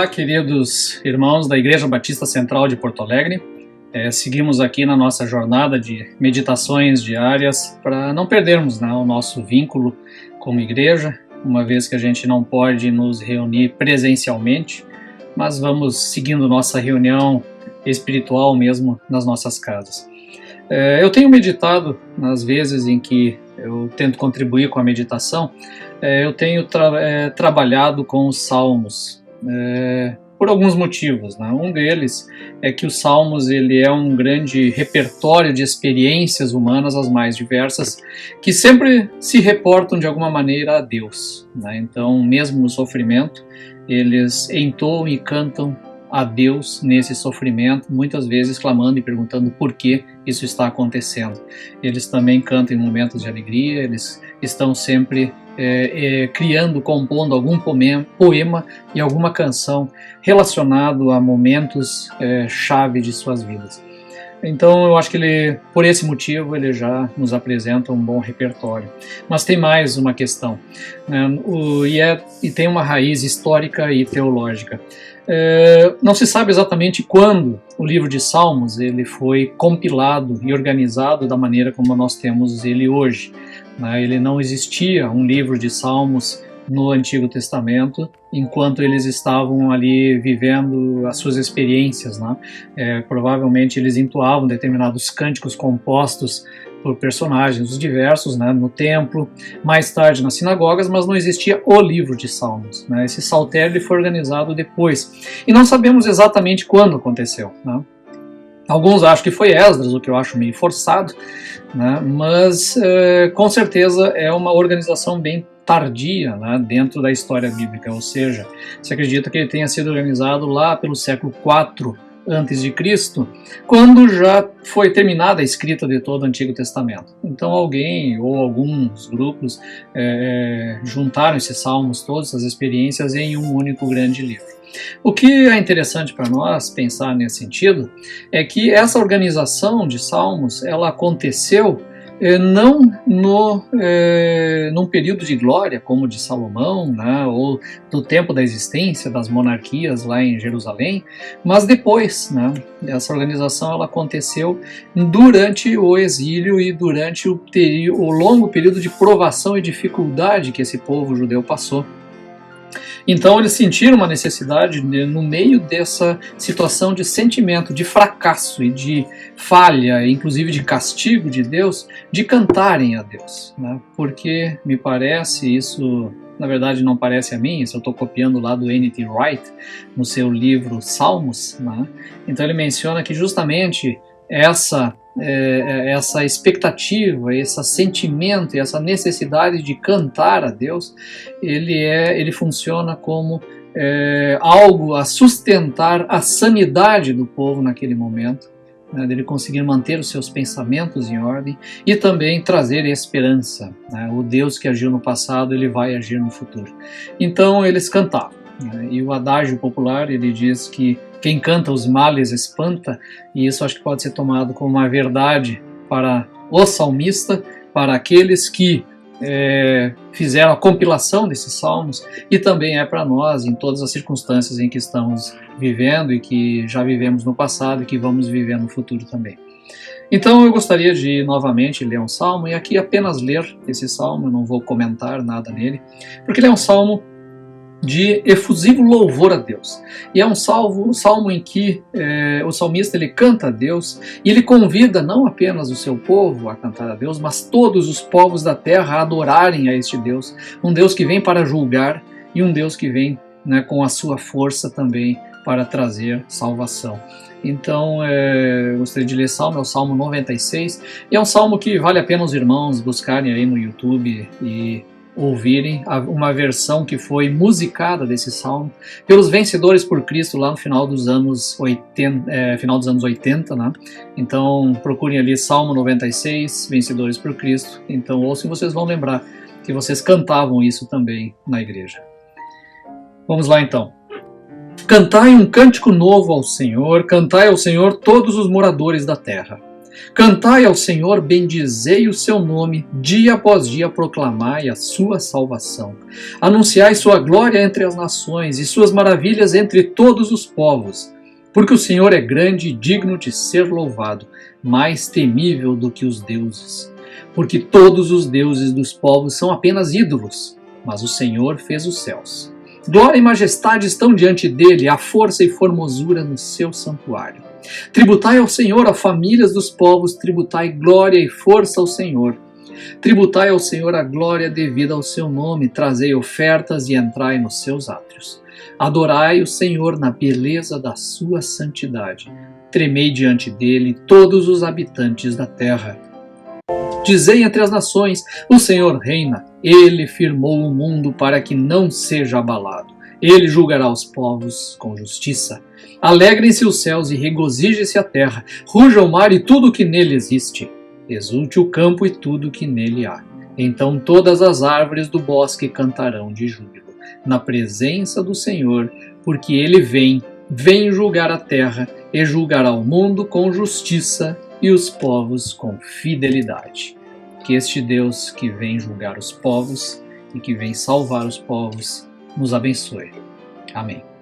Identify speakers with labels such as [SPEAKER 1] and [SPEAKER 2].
[SPEAKER 1] Olá, queridos irmãos da Igreja Batista Central de Porto Alegre. Seguimos aqui na nossa jornada de meditações diárias para não perdermos o nosso vínculo como igreja, uma vez que a gente não pode nos reunir presencialmente, mas vamos seguindo nossa reunião espiritual mesmo nas nossas casas. Eu tenho meditado nas vezes em que eu tento contribuir com a meditação, eu tenho trabalhado com os Salmos, por alguns motivos, né? Um deles é que os Salmos ele é um grande repertório de experiências humanas, as mais diversas, que sempre se reportam de alguma maneira a Deus, né? Então, mesmo no sofrimento, eles entoam e cantam a Deus nesse sofrimento, muitas vezes clamando e perguntando por que isso está acontecendo. Eles também cantam em momentos de alegria, eles estão sempre criando, compondo algum poema e alguma canção relacionado a momentos chave de suas vidas. Então eu acho que por esse motivo ele já nos apresenta um bom repertório. Mas tem mais uma questão, né? E tem uma raiz histórica e teológica. Não se sabe exatamente quando o livro de Salmos ele foi compilado e organizado da maneira como nós temos ele hoje, né? Ele não existia um livro de Salmos no Antigo Testamento, enquanto eles estavam ali vivendo as suas experiências, né? Provavelmente eles entoavam determinados cânticos compostos por personagens diversos, né, no templo, mais tarde nas sinagogas, mas não existia o livro de Salmos, né? Esse saltério foi organizado depois. E não sabemos exatamente quando aconteceu, né? Alguns acham que foi Esdras, o que eu acho meio forçado, né? Mas com certeza é uma organização bem tardia, né, dentro da história bíblica, ou seja, se acredita que ele tenha sido organizado lá pelo século IV antes de Cristo, quando já foi terminada a escrita de todo o Antigo Testamento. Então alguém ou alguns grupos juntaram esses salmos, todas essas experiências em um único grande livro. O que é interessante para nós pensar nesse sentido é que essa organização de salmos ela aconteceu não num período de glória como o de Salomão, né, ou do tempo da existência das monarquias lá em Jerusalém, mas depois, né, essa organização ela aconteceu durante o exílio e durante o longo período de provação e dificuldade que esse povo judeu passou. Então eles sentiram uma necessidade, no meio dessa situação de sentimento de fracasso e de falha, inclusive de castigo de Deus, de cantarem a Deus, né? Porque me parece, isso na verdade não parece a mim, isso eu estou copiando lá do N.T. Wright, no seu livro Salmos, né? Então ele menciona que justamente essa expectativa, esse sentimento e essa necessidade de cantar a Deus, ele funciona como algo a sustentar a sanidade do povo naquele momento, né, dele conseguir manter os seus pensamentos em ordem e também trazer esperança, né? O Deus que agiu no passado, ele vai agir no futuro. Então eles cantavam, né? E o adágio popular ele diz que quem canta os males espanta, e isso acho que pode ser tomado como uma verdade para o salmista, para aqueles que fizeram a compilação desses salmos, e também é para nós em todas as circunstâncias em que estamos vivendo e que já vivemos no passado e que vamos viver no futuro também. Então eu gostaria de novamente ler um salmo, e aqui apenas ler esse salmo, eu não vou comentar nada nele, porque ele é um salmo de efusivo louvor a Deus. E é um salmo em que o salmista ele canta a Deus e ele convida não apenas o seu povo a cantar a Deus, mas todos os povos da terra a adorarem a este Deus, um Deus que vem para julgar e um Deus que vem, né, com a sua força também para trazer salvação. Então, eu gostaria de ler salmo, é o Salmo 96, e é um salmo que vale a pena os irmãos buscarem aí no YouTube e ouvirem uma versão que foi musicada desse salmo pelos Vencedores por Cristo lá no final dos anos 80, né? Então procurem ali Salmo 96, Vencedores por Cristo. Então ouçam, vocês vão lembrar que vocês cantavam isso também na igreja. Vamos lá então. Cantai um cântico novo ao Senhor, cantai ao Senhor todos os moradores da terra. Cantai ao Senhor, bendizei o seu nome, dia após dia proclamai a sua salvação. Anunciai sua glória entre as nações e suas maravilhas entre todos os povos. Porque o Senhor é grande e digno de ser louvado, mais temível do que os deuses. Porque todos os deuses dos povos são apenas ídolos, mas o Senhor fez os céus. Glória e majestade estão diante dele, a força e formosura no seu santuário. Tributai ao Senhor, as famílias dos povos, tributai glória e força ao Senhor. Tributai ao Senhor a glória devida ao seu nome, trazei ofertas e entrai nos seus átrios. Adorai o Senhor na beleza da sua santidade. Tremei diante dele todos os habitantes da terra. Dizei entre as nações, o Senhor reina. Ele firmou o mundo para que não seja abalado. Ele julgará os povos com justiça. Alegrem-se os céus e regozije-se a terra. Ruja o mar e tudo o que nele existe. Exulte o campo e tudo o que nele há. Então todas as árvores do bosque cantarão de júbilo, na presença do Senhor, porque ele vem julgar a terra e julgará o mundo com justiça e os povos com fidelidade. Que este Deus que vem julgar os povos e que vem salvar os povos nos abençoe. Amém.